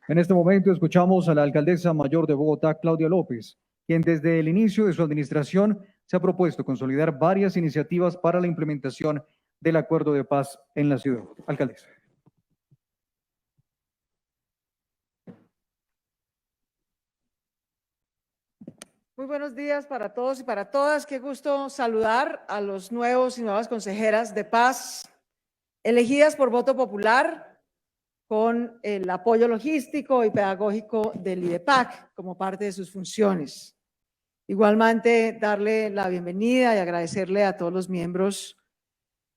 En este momento escuchamos a la alcaldesa mayor de Bogotá, Claudia López, quien desde el inicio de su administración se ha propuesto consolidar varias iniciativas para la implementación del acuerdo de paz en la ciudad. Alcaldesa. Muy buenos días para todos y para todas. Qué gusto saludar a los nuevos y nuevas consejeras de paz elegidas por voto popular con el apoyo logístico y pedagógico del IDEPAC como parte de sus funciones. Igualmente, darle la bienvenida y agradecerle a todos los miembros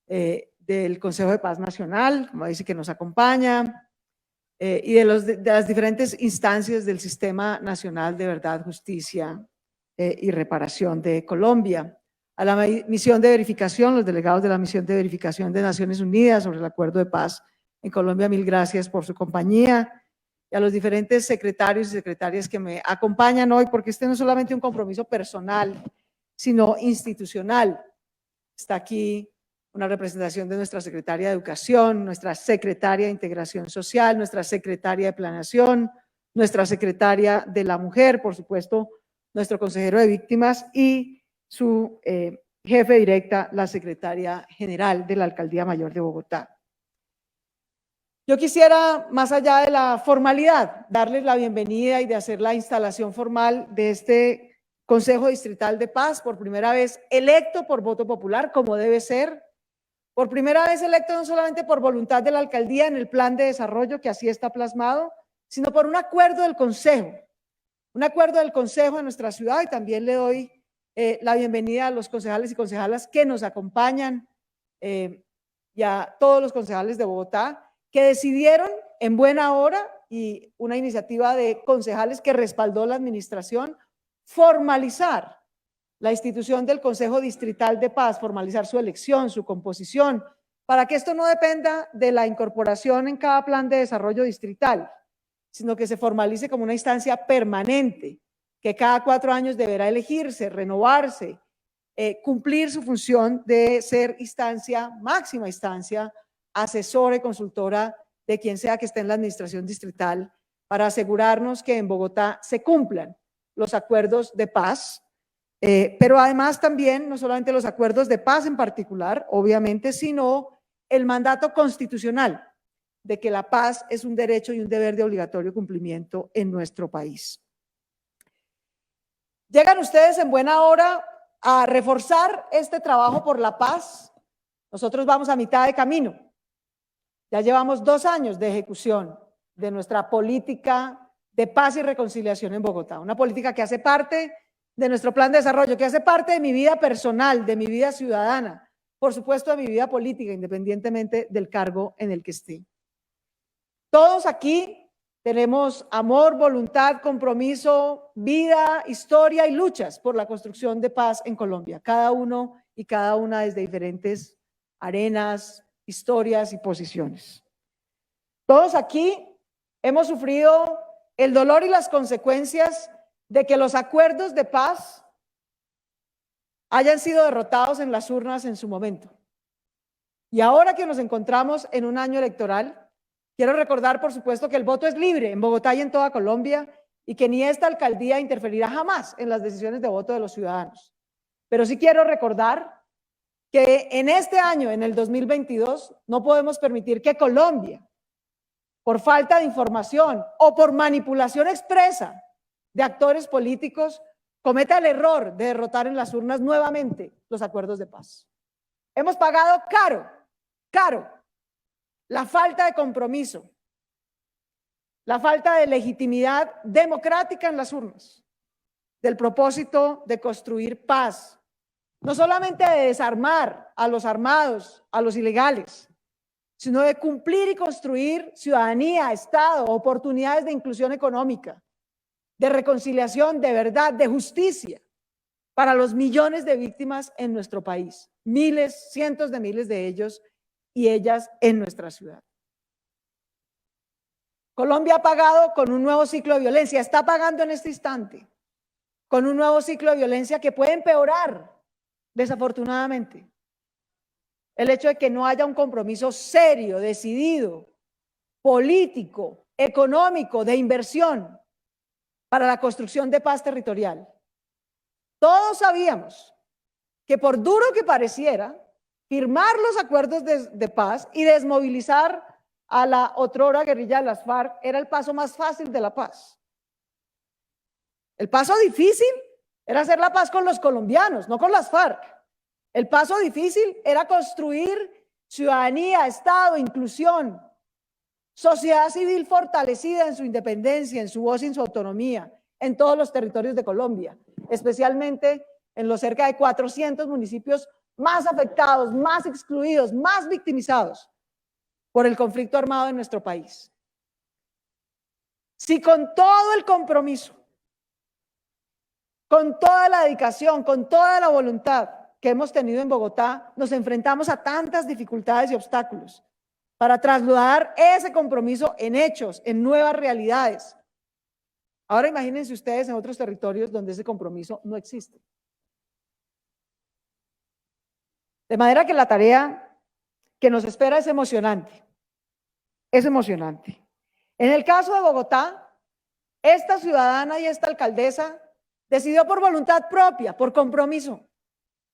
del Consejo de Paz Nacional, como dice, que nos acompaña, y de las diferentes instancias del Sistema Nacional de Verdad, Justicia y Reparación de Colombia. A la misión de verificación, los delegados de la misión de verificación de Naciones Unidas sobre el acuerdo de paz en Colombia, mil gracias por su compañía. Y a los diferentes secretarios y secretarias que me acompañan hoy, porque este no es solamente un compromiso personal, sino institucional. Está aquí una representación de nuestra secretaria de Educación, nuestra secretaria de Integración Social, nuestra secretaria de Planeación, nuestra secretaria de la Mujer, por supuesto, nuestro consejero de Víctimas y su jefe directa, la secretaria general de la Alcaldía Mayor de Bogotá. Yo quisiera, más allá de la formalidad, darles la bienvenida y de hacer la instalación formal de este Consejo Distrital de Paz, por primera vez electo por voto popular, como debe ser, por primera vez electo no solamente por voluntad de la alcaldía en el plan de desarrollo, que así está plasmado, sino por un acuerdo del Consejo de nuestra ciudad. Y también le doy la bienvenida a los concejales y concejalas que nos acompañan y a todos los concejales de Bogotá que decidieron en buena hora, y una iniciativa de concejales que respaldó la administración, formalizar la institución del Consejo Distrital de Paz, formalizar su elección, su composición, para que esto no dependa de la incorporación en cada plan de desarrollo distrital, sino que se formalice como una instancia permanente, que cada 4 años deberá elegirse, renovarse, cumplir su función de ser instancia, máxima instancia, asesora y consultora de quien sea que esté en la administración distrital, para asegurarnos que en Bogotá se cumplan los acuerdos de paz, pero además también, no solamente los acuerdos de paz en particular, obviamente, sino el mandato constitucional de que la paz es un derecho y un deber de obligatorio cumplimiento en nuestro país. Llegan ustedes en buena hora a reforzar este trabajo por la paz. Nosotros vamos a mitad de camino. Ya llevamos 2 años de ejecución de nuestra política de paz y reconciliación en Bogotá, una política que hace parte de nuestro plan de desarrollo, que hace parte de mi vida personal, de mi vida ciudadana, por supuesto de mi vida política, independientemente del cargo en el que esté. Todos aquí tenemos amor, voluntad, compromiso, vida, historia y luchas por la construcción de paz en Colombia, cada uno y cada una desde diferentes arenas, historias y posiciones. Todos aquí hemos sufrido el dolor y las consecuencias de que los acuerdos de paz hayan sido derrotados en las urnas en su momento. Y ahora que nos encontramos en un año electoral, quiero recordar, por supuesto, que el voto es libre en Bogotá y en toda Colombia, y que ni esta alcaldía interferirá jamás en las decisiones de voto de los ciudadanos. Pero sí quiero recordar que en este año, en el 2022, no podemos permitir que Colombia, por falta de información o por manipulación expresa de actores políticos, cometa el error de derrotar en las urnas nuevamente los acuerdos de paz. Hemos pagado caro, la falta de compromiso, la falta de legitimidad democrática en las urnas, del propósito de construir paz, no solamente de desarmar a los armados, a los ilegales, sino de cumplir y construir ciudadanía, Estado, oportunidades de inclusión económica, de reconciliación, de verdad, de justicia para los millones de víctimas en nuestro país, miles, cientos de miles de ellos y ellas en nuestra ciudad. Colombia ha pagado con un nuevo ciclo de violencia, está pagando en este instante con un nuevo ciclo de violencia que puede empeorar, desafortunadamente. El hecho de que no haya un compromiso serio, decidido, político, económico de inversión para la construcción de paz territorial. Todos sabíamos que por duro que pareciera, firmar los acuerdos de paz y desmovilizar a la otrora guerrilla de las FARC era el paso más fácil de la paz. El paso difícil era hacer la paz con los colombianos, no con las FARC. El paso difícil era construir ciudadanía, Estado, inclusión, sociedad civil fortalecida en su independencia, en su voz y en su autonomía, en todos los territorios de Colombia, especialmente en los cerca de 400 municipios más afectados, más excluidos, más victimizados por el conflicto armado en nuestro país. Si con todo el compromiso, con toda la dedicación, con toda la voluntad que hemos tenido en Bogotá, nos enfrentamos a tantas dificultades y obstáculos para trasladar ese compromiso en hechos, en nuevas realidades. Ahora imagínense ustedes en otros territorios donde ese compromiso no existe. De manera que la tarea que nos espera es emocionante. Es emocionante. En el caso de Bogotá, esta ciudadana y esta alcaldesa decidió por voluntad propia, por compromiso,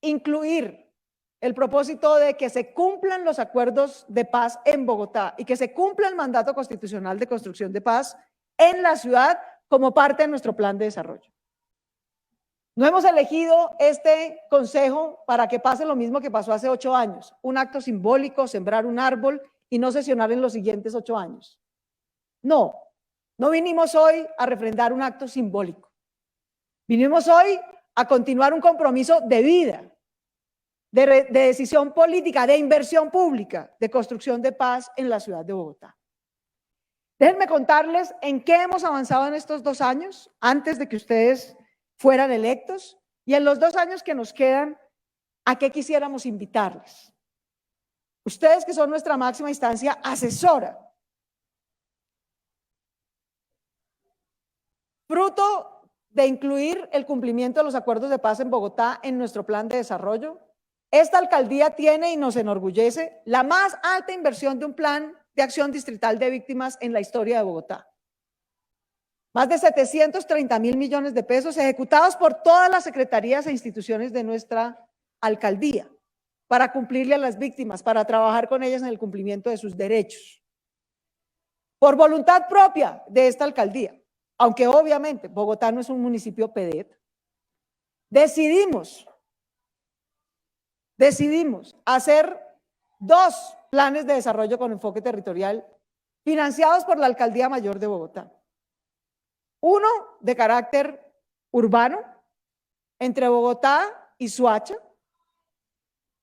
incluir el propósito de que se cumplan los acuerdos de paz en Bogotá y que se cumpla el mandato constitucional de construcción de paz en la ciudad como parte de nuestro plan de desarrollo. No hemos elegido este consejo para que pase lo mismo que pasó hace 8 años, un acto simbólico, sembrar un árbol y no sesionar en los siguientes 8 años. No, no vinimos hoy a refrendar un acto simbólico. Vinimos hoy a continuar un compromiso de vida, de decisión política, de inversión pública, de construcción de paz en la ciudad de Bogotá. Déjenme contarles en qué hemos avanzado en estos 2 años, antes de que ustedes fueran electos, y en los 2 años que nos quedan, a qué quisiéramos invitarles. Ustedes que son nuestra máxima instancia asesora. Fruto de incluir el cumplimiento de los acuerdos de paz en Bogotá en nuestro plan de desarrollo, esta alcaldía tiene y nos enorgullece la más alta inversión de un plan de acción distrital de víctimas en la historia de Bogotá. Más de 730.000 millones de pesos ejecutados por todas las secretarías e instituciones de nuestra alcaldía para cumplirle a las víctimas, para trabajar con ellas en el cumplimiento de sus derechos. Por voluntad propia de esta alcaldía, aunque obviamente Bogotá no es un municipio PEDET, decidimos hacer 2 planes de desarrollo con enfoque territorial financiados por la Alcaldía Mayor de Bogotá. Uno de carácter urbano entre Bogotá y Soacha,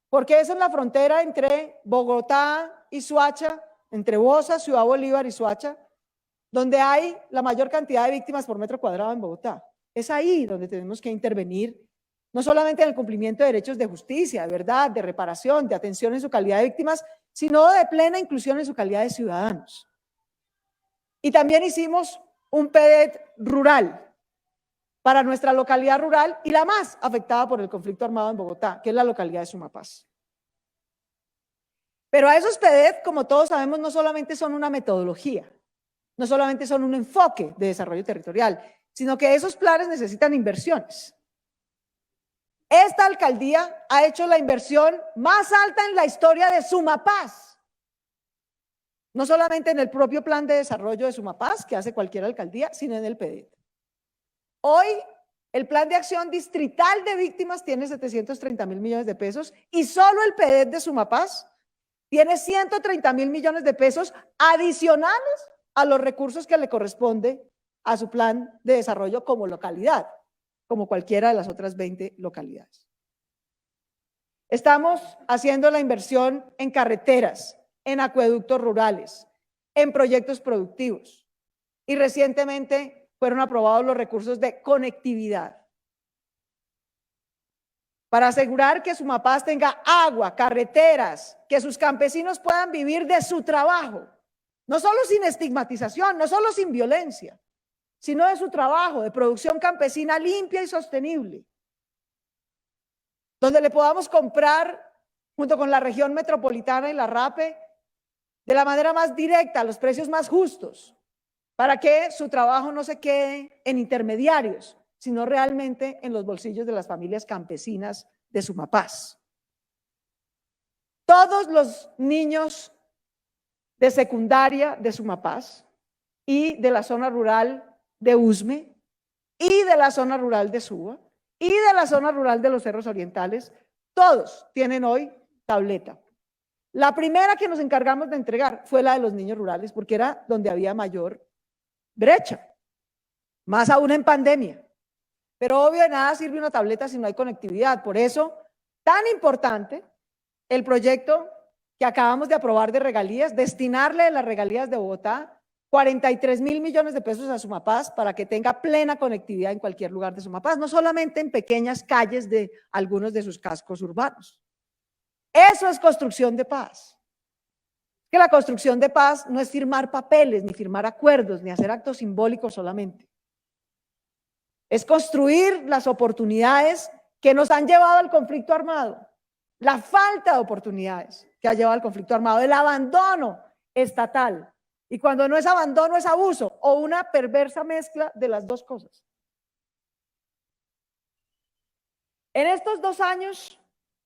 porque es en la frontera entre Bogotá y Soacha, entre Bosa, Ciudad Bolívar y Soacha, donde hay la mayor cantidad de víctimas por metro cuadrado en Bogotá. Es ahí donde tenemos que intervenir, no solamente en el cumplimiento de derechos de justicia, de verdad, de reparación, de atención en su calidad de víctimas, sino de plena inclusión en su calidad de ciudadanos. Y también hicimos un PEDET rural para nuestra localidad rural y la más afectada por el conflicto armado en Bogotá, que es la localidad de Sumapaz. Pero a esos PEDET, como todos sabemos, no solamente son una metodología, no solamente son un enfoque de desarrollo territorial, sino que esos planes necesitan inversiones. Esta alcaldía ha hecho la inversión más alta en la historia de Sumapaz. No solamente en el propio plan de desarrollo de Sumapaz, que hace cualquier alcaldía, sino en el PEDET. Hoy, el plan de acción distrital de víctimas tiene 730.000 millones de pesos y solo el PEDET de Sumapaz tiene 130.000 millones de pesos adicionales a los recursos que le corresponde a su plan de desarrollo como localidad, como cualquiera de las otras 20 localidades. Estamos haciendo la inversión en carreteras, en acueductos rurales, en proyectos productivos y recientemente fueron aprobados los recursos de conectividad para asegurar que Sumapaz tenga agua, carreteras, que sus campesinos puedan vivir de su trabajo, no solo sin estigmatización, no solo sin violencia, sino de su trabajo, de producción campesina limpia y sostenible, donde le podamos comprar, junto con la región metropolitana y la RAPE, de la manera más directa, a los precios más justos, para que su trabajo no se quede en intermediarios, sino realmente en los bolsillos de las familias campesinas de Sumapaz. Todos los niños de secundaria de Sumapaz y de la zona rural de Usme y de la zona rural de Suba y de la zona rural de los Cerros Orientales, todos tienen hoy tableta. La primera que nos encargamos de entregar fue la de los niños rurales, porque era donde había mayor brecha, más aún en pandemia. Pero obvio de nada sirve una tableta si no hay conectividad. Por eso, tan importante el proyecto que acabamos de aprobar de regalías, destinarle las regalías de Bogotá 43.000 millones de pesos a Sumapaz para que tenga plena conectividad en cualquier lugar de Sumapaz, no solamente en pequeñas calles de algunos de sus cascos urbanos. Eso es construcción de paz. Que la construcción de paz no es firmar papeles, ni firmar acuerdos, ni hacer actos simbólicos solamente. Es construir las oportunidades que nos han llevado al conflicto armado, la falta de oportunidades que ha llevado al conflicto armado, el abandono estatal. Y cuando no es abandono, es abuso o una perversa mezcla de las dos cosas. En estos 2 años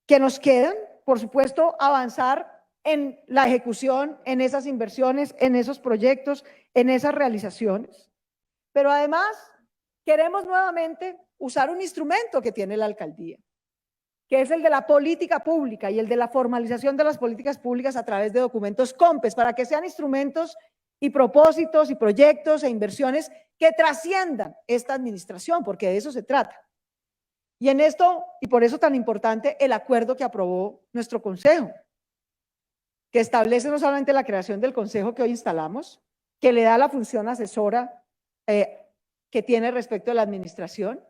que nos quedan, por supuesto, avanzar en la ejecución, en esas inversiones, en esos proyectos, en esas realizaciones. Pero además, queremos nuevamente usar un instrumento que tiene la alcaldía, que es el de la política pública y el de la formalización de las políticas públicas a través de documentos COMPES, para que sean instrumentos y propósitos y proyectos e inversiones que trasciendan esta administración, porque de eso se trata. Y en esto, y por eso tan importante, el acuerdo que aprobó nuestro Consejo, que establece no solamente la creación del Consejo que hoy instalamos, que le da la función asesora que tiene respecto a la administración,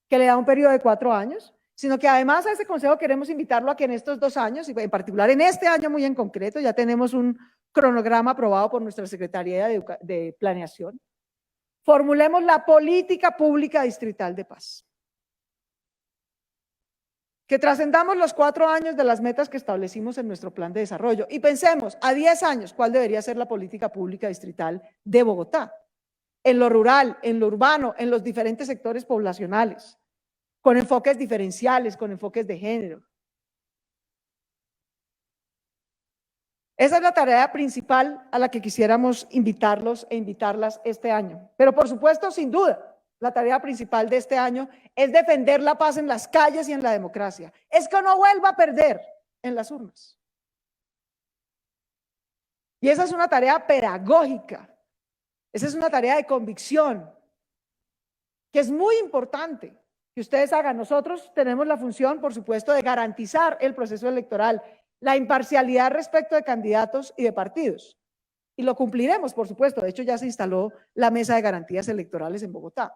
que le da un periodo de 4 años, sino que además a ese Consejo queremos invitarlo a que en estos 2 años, y en particular en este año muy en concreto, ya tenemos un cronograma aprobado por nuestra Secretaría de Planeación, formulemos la política pública distrital de paz. Que trascendamos los 4 años de las metas que establecimos en nuestro plan de desarrollo y pensemos a 10 años cuál debería ser la política pública distrital de Bogotá, en lo rural, en lo urbano, en los diferentes sectores poblacionales, con enfoques diferenciales, con enfoques de género. Esa es la tarea principal a la que quisiéramos invitarlos e invitarlas este año. Pero por supuesto, sin duda, la tarea principal de este año es defender la paz en las calles y en la democracia. Es que no vuelva a perder en las urnas. Y esa es una tarea pedagógica. Esa es una tarea de convicción, que es muy importante que ustedes hagan. Nosotros tenemos la función, por supuesto, de garantizar el proceso electoral, la imparcialidad respecto de candidatos y de partidos. Y lo cumpliremos, por supuesto. De hecho, ya se instaló la mesa de garantías electorales en Bogotá.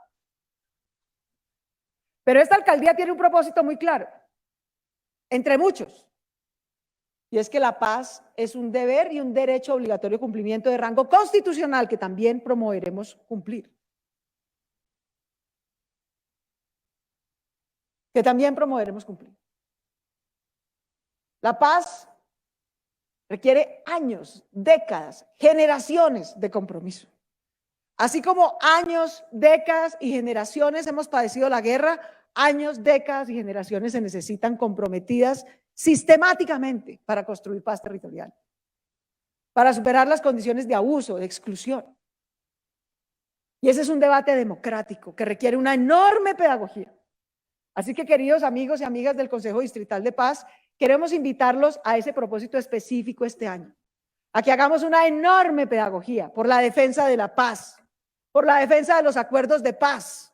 Pero esta alcaldía tiene un propósito muy claro, entre muchos, y es que la paz es un deber y un derecho obligatorio de cumplimiento de rango constitucional que también promoveremos cumplir. La paz requiere años, décadas, generaciones de compromiso. Así como años, décadas y generaciones hemos padecido la guerra, años, décadas y generaciones se necesitan comprometidas sistemáticamente para construir paz territorial, para superar las condiciones de abuso, de exclusión. Y ese es un debate democrático que requiere una enorme pedagogía. Así que, queridos amigos y amigas del Consejo Distrital de Paz, queremos invitarlos a ese propósito específico este año, a que hagamos una enorme pedagogía por la defensa de la paz, por la defensa de los acuerdos de paz,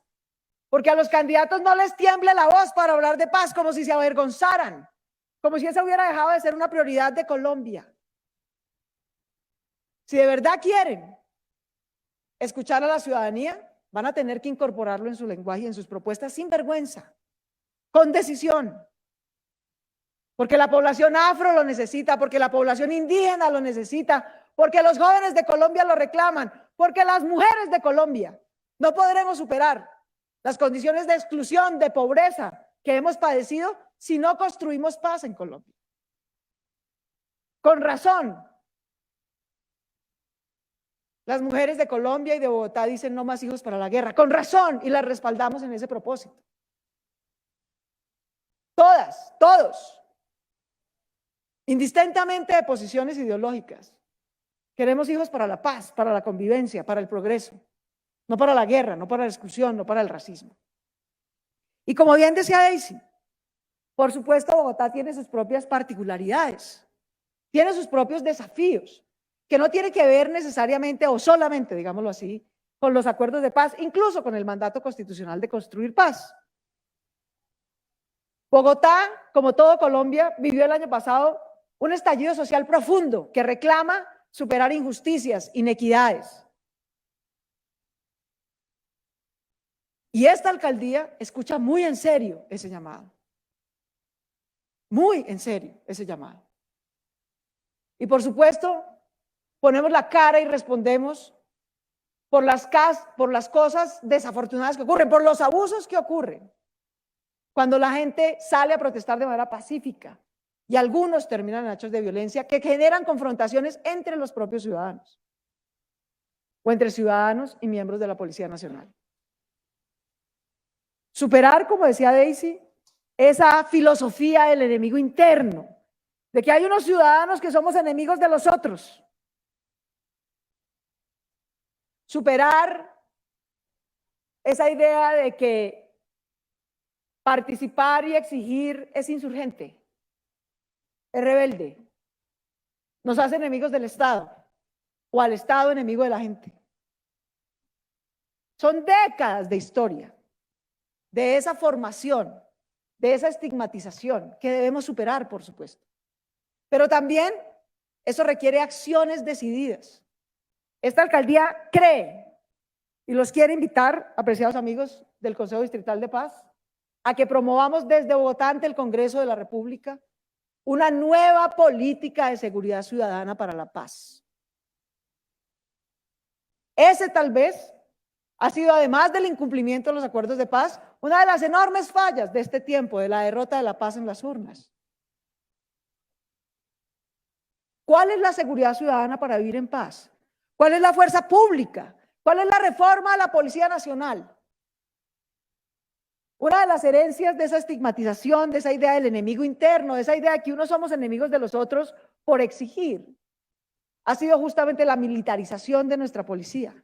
porque a los candidatos no les tiemble la voz para hablar de paz como si se avergonzaran, como si esa hubiera dejado de ser una prioridad de Colombia. Si de verdad quieren escuchar a la ciudadanía, van a tener que incorporarlo en su lenguaje y en sus propuestas sin vergüenza, con decisión, porque la población afro lo necesita, porque la población indígena lo necesita, porque los jóvenes de Colombia lo reclaman, porque las mujeres de Colombia no podremos superar las condiciones de exclusión, de pobreza que hemos padecido si no construimos paz en Colombia. Con razón, Las mujeres de Colombia y de Bogotá dicen no más hijos para la guerra, con razón, y las respaldamos en ese propósito. Todas, todos, indistintamente de posiciones ideológicas. Queremos hijos para la paz, para la convivencia, para el progreso, no para la guerra, no para la exclusión, no para el racismo. Y como bien decía Daisy, por supuesto Bogotá tiene sus propias particularidades, tiene sus propios desafíos, que no tiene que ver necesariamente o solamente, digámoslo así, con los acuerdos de paz, incluso con el mandato constitucional de construir paz. Bogotá, como todo Colombia, vivió el año pasado un estallido social profundo que reclama superar injusticias, inequidades. Y esta alcaldía escucha muy en serio ese llamado. Muy en serio ese llamado. Y por supuesto, ponemos la cara y respondemos por las cosas desafortunadas que ocurren, por los abusos que ocurren. Cuando la gente sale a protestar de manera pacífica y algunos terminan en hechos de violencia que generan confrontaciones entre los propios ciudadanos o entre ciudadanos y miembros de la Policía Nacional. Superar, como decía Daisy, esa filosofía del enemigo interno, de que hay unos ciudadanos que somos enemigos de los otros. Superar esa idea de que participar y exigir es insurgente, es rebelde, nos hace enemigos del Estado o al Estado enemigo de la gente. Son décadas de historia, de esa formación, de esa estigmatización que debemos superar, por supuesto. Pero también eso requiere acciones decididas. Esta alcaldía cree, y los quiere invitar, apreciados amigos del Consejo Distrital de Paz, a que promovamos desde Bogotá ante el Congreso de la República una nueva política de seguridad ciudadana para la paz. Ese tal vez ha sido, además del incumplimiento de los acuerdos de paz, una de las enormes fallas de este tiempo, de la derrota de la paz en las urnas. ¿Cuál es la seguridad ciudadana para vivir en paz? ¿Cuál es la fuerza pública? ¿Cuál es la reforma a la Policía Nacional? Una de las herencias de esa estigmatización, de esa idea del enemigo interno, de esa idea de que unos somos enemigos de los otros por exigir, ha sido justamente la militarización de nuestra policía.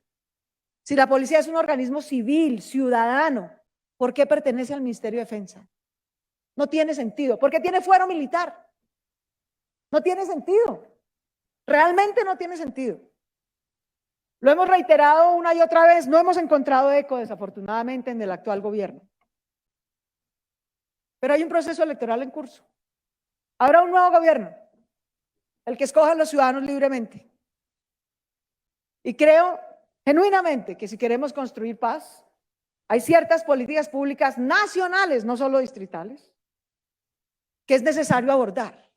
Si la policía es un organismo civil, ciudadano, ¿por qué pertenece al Ministerio de Defensa? No tiene sentido. ¿Por qué tiene fuero militar? No tiene sentido. Realmente no tiene sentido. Lo hemos reiterado una y otra vez, no hemos encontrado eco, desafortunadamente, en el actual gobierno. Pero hay un proceso electoral en curso. Habrá un nuevo gobierno, el que escojan los ciudadanos libremente. Y creo genuinamente que si queremos construir paz, hay ciertas políticas públicas nacionales, no solo distritales, que es necesario abordar.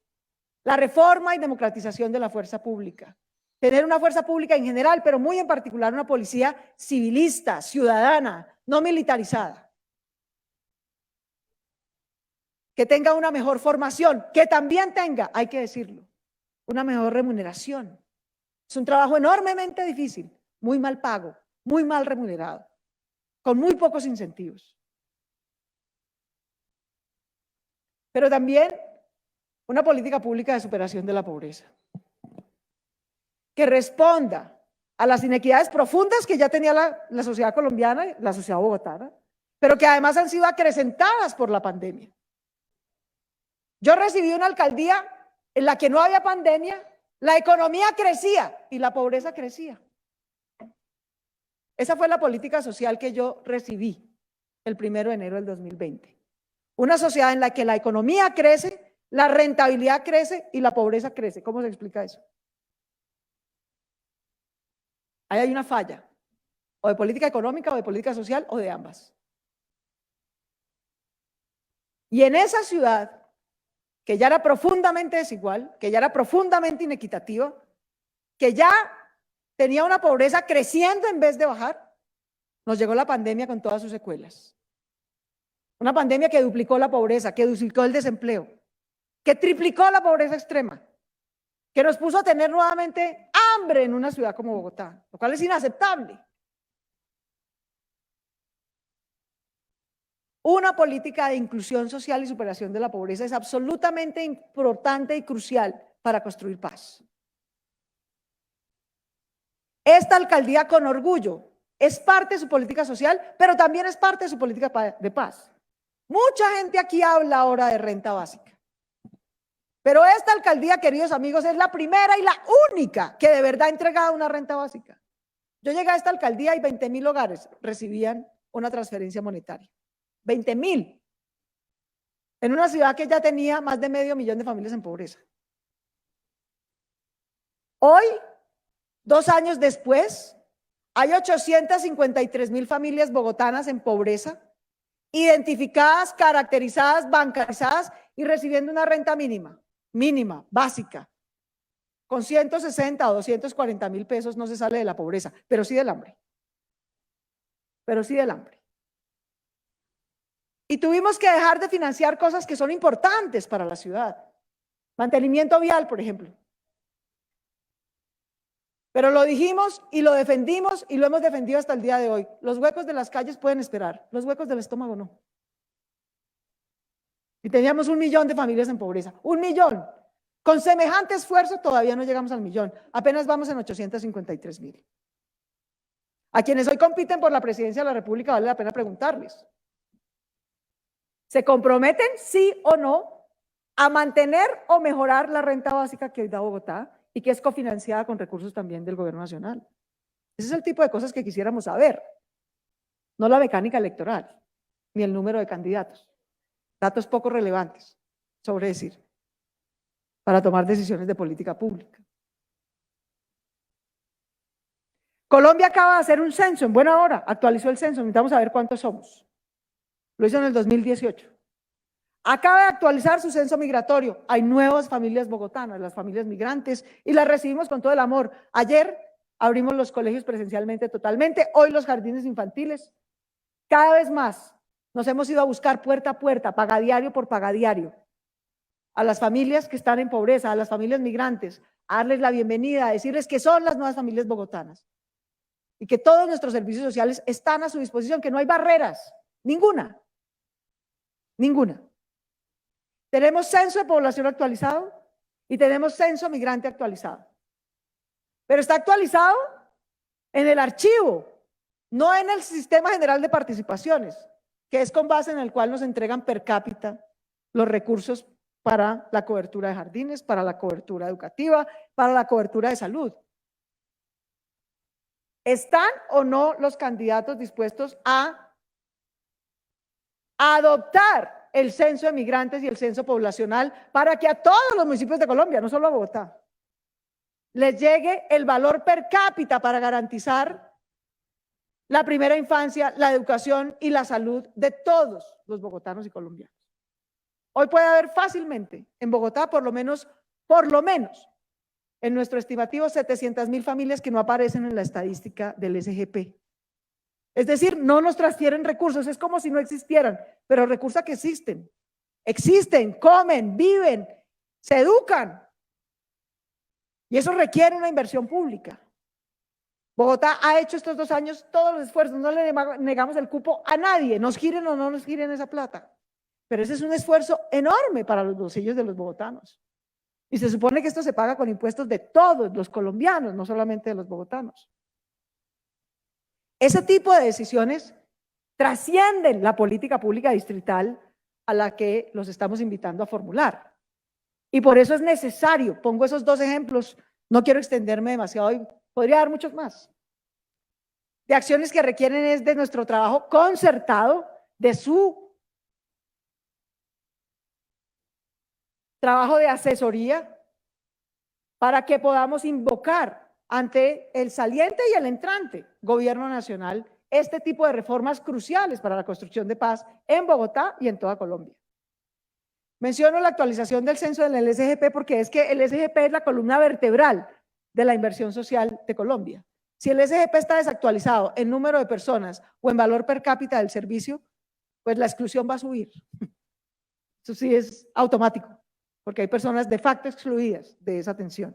La reforma y democratización de la fuerza pública. Tener una fuerza pública en general, pero muy en particular una policía civilista, ciudadana, no militarizada. Que tenga una mejor formación, que también tenga, hay que decirlo, una mejor remuneración. Es un trabajo enormemente difícil, muy mal pago, muy mal remunerado, con muy pocos incentivos. Pero también una política pública de superación de la pobreza, que responda a las inequidades profundas que ya tenía la sociedad colombiana, la sociedad bogotana, pero que además han sido acrecentadas por la pandemia. Yo recibí una alcaldía en la que no había pandemia, la economía crecía y la pobreza crecía. Esa fue la política social que yo recibí el 1 de enero del 2020. Una sociedad en la que la economía crece, la rentabilidad crece y la pobreza crece. ¿Cómo se explica eso? Ahí hay una falla, o de política económica, o de política social, o de ambas. Y en esa ciudad, que ya era profundamente desigual, que ya era profundamente inequitativa, que ya tenía una pobreza creciendo en vez de bajar, nos llegó la pandemia con todas sus secuelas. Una pandemia que duplicó la pobreza, que duplicó el desempleo, que triplicó la pobreza extrema, que nos puso a tener nuevamente hambre en una ciudad como Bogotá, lo cual es inaceptable. Una política de inclusión social y superación de la pobreza es absolutamente importante y crucial para construir paz. Esta alcaldía, con orgullo, es parte de su política social, pero también es parte de su política de paz. Mucha gente aquí habla ahora de renta básica. Pero esta alcaldía, queridos amigos, es la primera y la única que de verdad ha entregado una renta básica. Yo llegué a esta alcaldía y 20.000 hogares recibían una transferencia monetaria. 20.000. En una ciudad que ya tenía más de 500.000 de familias en pobreza. Hoy, 2 años después, hay 853.000 familias bogotanas en pobreza, identificadas, caracterizadas, bancarizadas y recibiendo una renta mínima, básica. Con 160 o 240.000 pesos no se sale de la pobreza, pero sí del hambre. Y tuvimos que dejar de financiar cosas que son importantes para la ciudad. Mantenimiento vial, por ejemplo. Pero lo dijimos y lo defendimos y lo hemos defendido hasta el día de hoy. Los huecos de las calles pueden esperar, los huecos del estómago no. Y teníamos 1 millón de familias en pobreza. 1 millón. Con semejante esfuerzo todavía no llegamos al millón. Apenas vamos en 853.000. A quienes hoy compiten por la presidencia de la República vale la pena preguntarles. ¿Se comprometen, sí o no, a mantener o mejorar la renta básica que hoy da Bogotá y que es cofinanciada con recursos también del gobierno nacional? Ese es el tipo de cosas que quisiéramos saber, no la mecánica electoral, ni el número de candidatos. Datos poco relevantes sobre decir, para tomar decisiones de política pública. Colombia acaba de hacer un censo en buena hora, actualizó el censo, necesitamos saber cuántos somos. Lo hizo en el 2018. Acaba de actualizar su censo migratorio. Hay nuevas familias bogotanas, las familias migrantes, y las recibimos con todo el amor. Ayer abrimos los colegios presencialmente totalmente, hoy los jardines infantiles. Cada vez más nos hemos ido a buscar puerta a puerta, pagadiario por pagadiario, a las familias que están en pobreza, a las familias migrantes, a darles la bienvenida, a decirles que son las nuevas familias bogotanas y que todos nuestros servicios sociales están a su disposición, que no hay barreras, ninguna. Tenemos censo de población actualizado y tenemos censo migrante actualizado. Pero está actualizado en el archivo, no en el Sistema General de Participaciones, que es con base en el cual nos entregan per cápita los recursos para la cobertura de jardines, para la cobertura educativa, para la cobertura de salud. ¿Están o no los candidatos dispuestos a adoptar el censo de migrantes y el censo poblacional para que a todos los municipios de Colombia, no solo a Bogotá, les llegue el valor per cápita para garantizar la primera infancia, la educación y la salud de todos los bogotanos y colombianos? Hoy puede haber fácilmente en Bogotá por lo menos, en nuestro estimativo 700.000 familias que no aparecen en la estadística del SGP. Es decir, no nos transfieren recursos, es como si no existieran, pero recursos que existen, comen, viven, se educan. Y eso requiere una inversión pública. Bogotá ha hecho estos 2 años todos los esfuerzos, no le negamos el cupo a nadie, nos giren o no nos giren esa plata. Pero ese es un esfuerzo enorme para los bolsillos de los bogotanos. Y se supone que esto se paga con impuestos de todos los colombianos, no solamente de los bogotanos. Ese tipo de decisiones trascienden la política pública distrital a la que los estamos invitando a formular. Y por eso es necesario, pongo esos 2 ejemplos, no quiero extenderme demasiado y podría dar muchos más, de acciones que requieren es de nuestro trabajo concertado, de su trabajo de asesoría, para que podamos invocar ante el saliente y el entrante gobierno nacional este tipo de reformas cruciales para la construcción de paz en Bogotá y en toda Colombia. Menciono la actualización del censo del SGP porque es que el SGP es la columna vertebral de la inversión social de Colombia. Si el SGP está desactualizado en número de personas o en valor per cápita del servicio, pues la exclusión va a subir. Eso sí es automático, porque hay personas de facto excluidas de esa atención.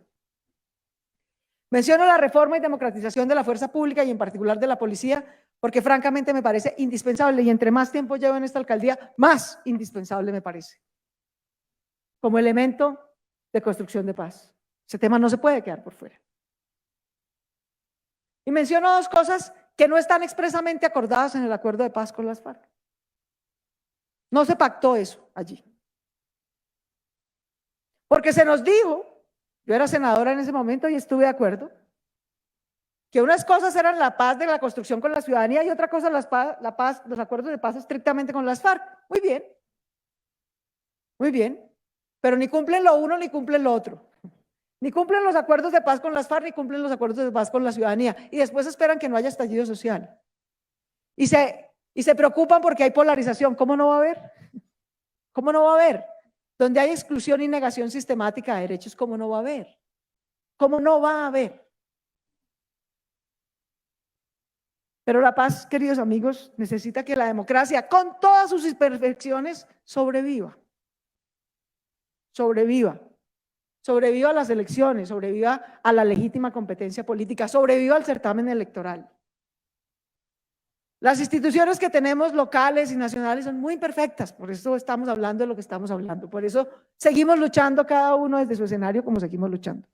Menciono la reforma y democratización de la fuerza pública y en particular de la policía, porque francamente me parece indispensable y entre más tiempo llevo en esta alcaldía, más indispensable me parece, como elemento de construcción de paz. Ese tema no se puede quedar por fuera. Y menciono dos cosas que no están expresamente acordadas en el acuerdo de paz con las FARC. No se pactó eso allí. Porque se nos dijo, yo era senadora en ese momento y estuve de acuerdo, que unas cosas eran la paz de la construcción con la ciudadanía y otra cosa la paz, los acuerdos de paz estrictamente con las FARC. Muy bien, pero ni cumplen lo uno ni cumplen lo otro. Ni cumplen los acuerdos de paz con las FARC ni cumplen los acuerdos de paz con la ciudadanía y después esperan que no haya estallido social. Y se preocupan porque hay polarización. ¿Cómo no va a haber? ¿Cómo no va a haber? Donde hay exclusión y negación sistemática de derechos, ¿cómo no va a haber? ¿Cómo no va a haber? Pero la paz, queridos amigos, necesita que la democracia, con todas sus imperfecciones, sobreviva. Sobreviva. Sobreviva a las elecciones, sobreviva a la legítima competencia política, sobreviva al certamen electoral. Las instituciones que tenemos locales y nacionales son muy imperfectas, por eso estamos hablando de lo que estamos hablando, por eso seguimos luchando cada uno desde su escenario como seguimos luchando.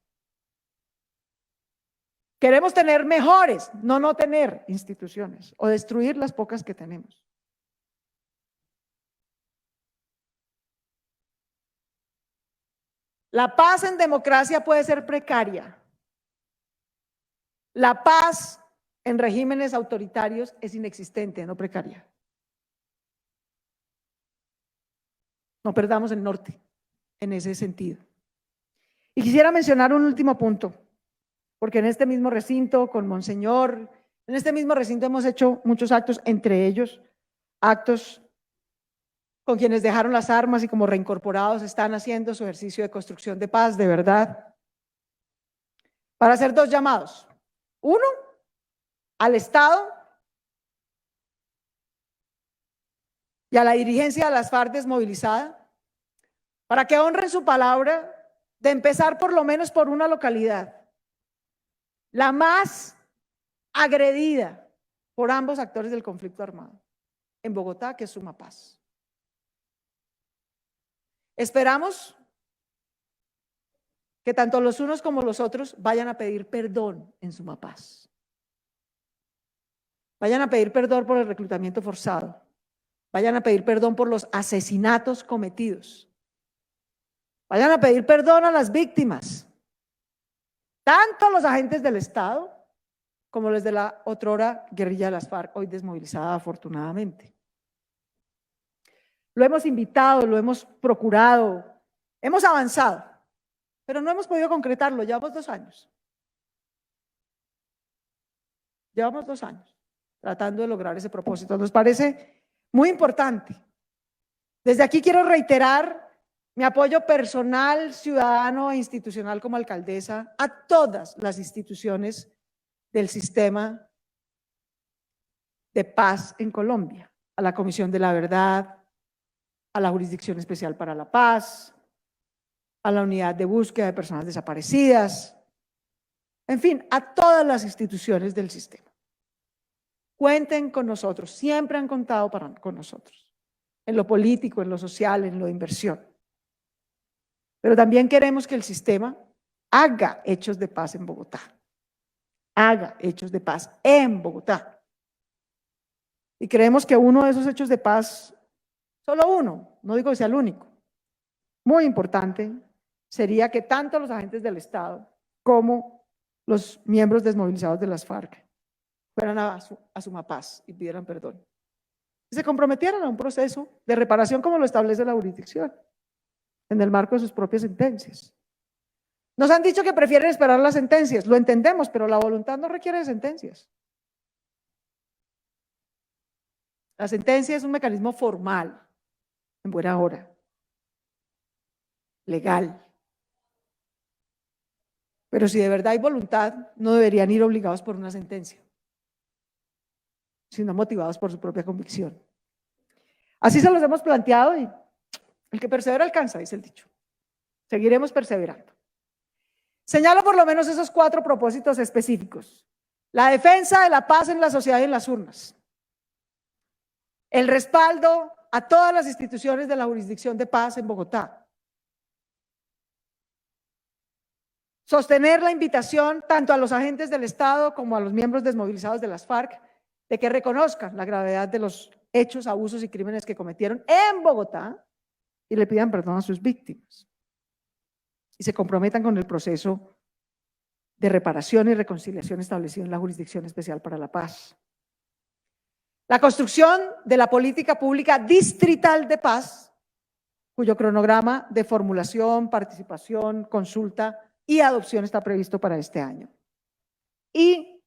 Queremos tener mejores, no tener instituciones o destruir las pocas que tenemos. La paz en democracia puede ser precaria. La paz en regímenes autoritarios es inexistente, no precaria. No perdamos el norte en ese sentido. Y quisiera mencionar un último punto, porque en este mismo recinto, con Monseñor, en este mismo recinto hemos hecho muchos actos, entre ellos actos con quienes dejaron las armas y como reincorporados están haciendo su ejercicio de construcción de paz, de verdad, para hacer dos llamados. Uno, al Estado y a la dirigencia de las FARC desmovilizada, para que honren su palabra de empezar por lo menos por una localidad, la más agredida por ambos actores del conflicto armado, en Bogotá, que es Sumapaz. Esperamos que tanto los unos como los otros vayan a pedir perdón en Sumapaz. Vayan a pedir perdón por el reclutamiento forzado. Vayan a pedir perdón por los asesinatos cometidos. Vayan a pedir perdón a las víctimas, tanto los agentes del Estado como los de la otrora guerrilla de las FARC, hoy desmovilizada afortunadamente. Lo hemos invitado, lo hemos procurado, hemos avanzado, pero no hemos podido concretarlo, llevamos 2 años. Llevamos 2 años tratando de lograr ese propósito. Nos parece muy importante. Desde aquí quiero reiterar mi apoyo personal, ciudadano e institucional como alcaldesa a todas las instituciones del sistema de paz en Colombia, a la Comisión de la Verdad, a la Jurisdicción Especial para la Paz, a la Unidad de Búsqueda de Personas Desaparecidas, en fin, a todas las instituciones del sistema. Cuenten con nosotros, siempre han contado con nosotros, en lo político, en lo social, en lo de inversión. Pero también queremos que el sistema haga hechos de paz en Bogotá. Haga hechos de paz en Bogotá. Y creemos que uno de esos hechos de paz, solo uno, no digo que sea el único, muy importante, sería que tanto los agentes del Estado como los miembros desmovilizados de las FARC fueran a Sumapaz y pidieran perdón. Y se comprometieran a un proceso de reparación como lo establece la jurisdicción, en el marco de sus propias sentencias. Nos han dicho que prefieren esperar las sentencias, lo entendemos, pero la voluntad no requiere de sentencias. La sentencia es un mecanismo formal, en buena hora, legal. Pero si de verdad hay voluntad, no deberían ir obligados por una sentencia, sino motivados por su propia convicción. Así se los hemos planteado y el que persevera alcanza, dice el dicho. Seguiremos perseverando. Señalo por lo menos esos 4 propósitos específicos. La defensa de la paz en la sociedad y en las urnas. El respaldo a todas las instituciones de la jurisdicción de paz en Bogotá. Sostener la invitación tanto a los agentes del Estado como a los miembros desmovilizados de las FARC de que reconozcan la gravedad de los hechos, abusos y crímenes que cometieron en Bogotá y le pidan perdón a sus víctimas. Y se comprometan con el proceso de reparación y reconciliación establecido en la Jurisdicción Especial para la Paz. La construcción de la política pública distrital de paz, cuyo cronograma de formulación, participación, consulta y adopción está previsto para este año. Y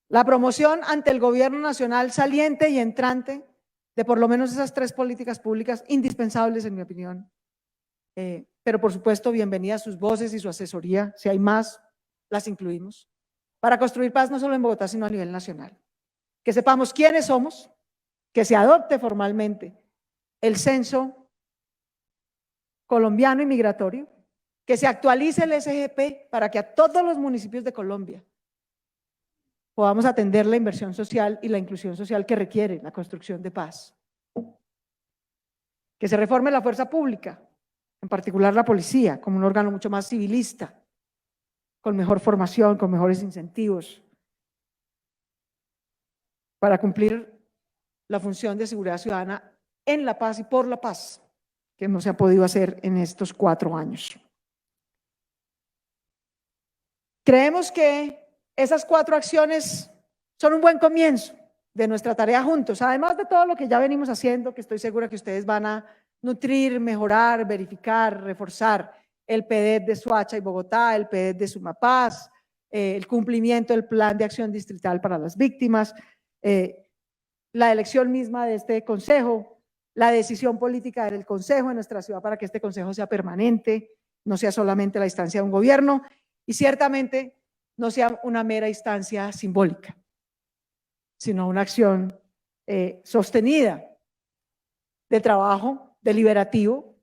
la promoción ante el gobierno nacional saliente y entrante de por lo menos esas 3 políticas públicas indispensables, en mi opinión. Pero por supuesto, bienvenidas sus voces y su asesoría. Si hay más, las incluimos. Para construir paz no solo en Bogotá, sino a nivel nacional. Que sepamos quiénes somos, que se adopte formalmente el censo colombiano y migratorio, que se actualice el SGP para que a todos los municipios de Colombia podamos atender la inversión social y la inclusión social que requiere la construcción de paz. Que se reforme la fuerza pública, en particular la policía, como un órgano mucho más civilista, con mejor formación, con mejores incentivos, para cumplir la función de seguridad ciudadana en la paz y por la paz, que no se ha podido hacer en estos 4 años. Creemos que esas 4 acciones son un buen comienzo de nuestra tarea juntos, además de todo lo que ya venimos haciendo, que estoy segura que ustedes van a nutrir, mejorar, verificar, reforzar el PDET de Soacha y Bogotá, el PDET de Sumapaz, el cumplimiento del Plan de Acción Distrital para las Víctimas, la elección misma de este consejo, la decisión política del consejo en nuestra ciudad para que este consejo sea permanente, no sea solamente la instancia de un gobierno y ciertamente no sea una mera instancia simbólica, sino una acción sostenida de trabajo deliberativo,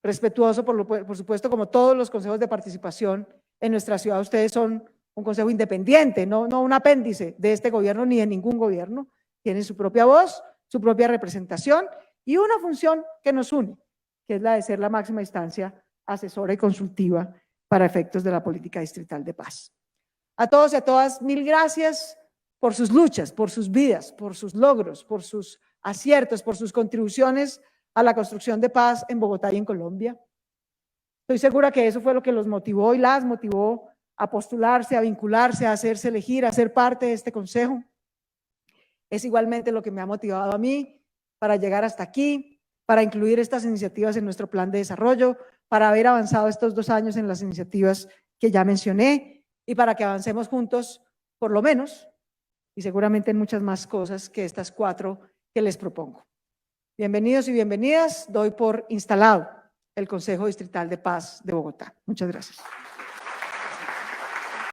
respetuoso, por supuesto, como todos los consejos de participación en nuestra ciudad. Ustedes son un consejo independiente, no un apéndice de este gobierno ni de ningún gobierno. Tienen su propia voz, su propia representación y una función que nos une, que es la de ser la máxima instancia asesora y consultiva para efectos de la política distrital de paz. A todos y a todas, mil gracias por sus luchas, por sus vidas, por sus logros, por sus aciertos, por sus contribuciones a la construcción de paz en Bogotá y en Colombia. Estoy segura que eso fue lo que los motivó y las motivó a postularse, a vincularse, a hacerse elegir, a ser parte de este consejo. Es igualmente lo que me ha motivado a mí para llegar hasta aquí, para incluir estas iniciativas en nuestro plan de desarrollo, para haber avanzado estos 2 años en las iniciativas que ya mencioné y para que avancemos juntos, por lo menos, y seguramente en muchas más cosas que estas 4 que les propongo. Bienvenidos y bienvenidas. Doy por instalado el Consejo Distrital de Paz de Bogotá. Muchas gracias.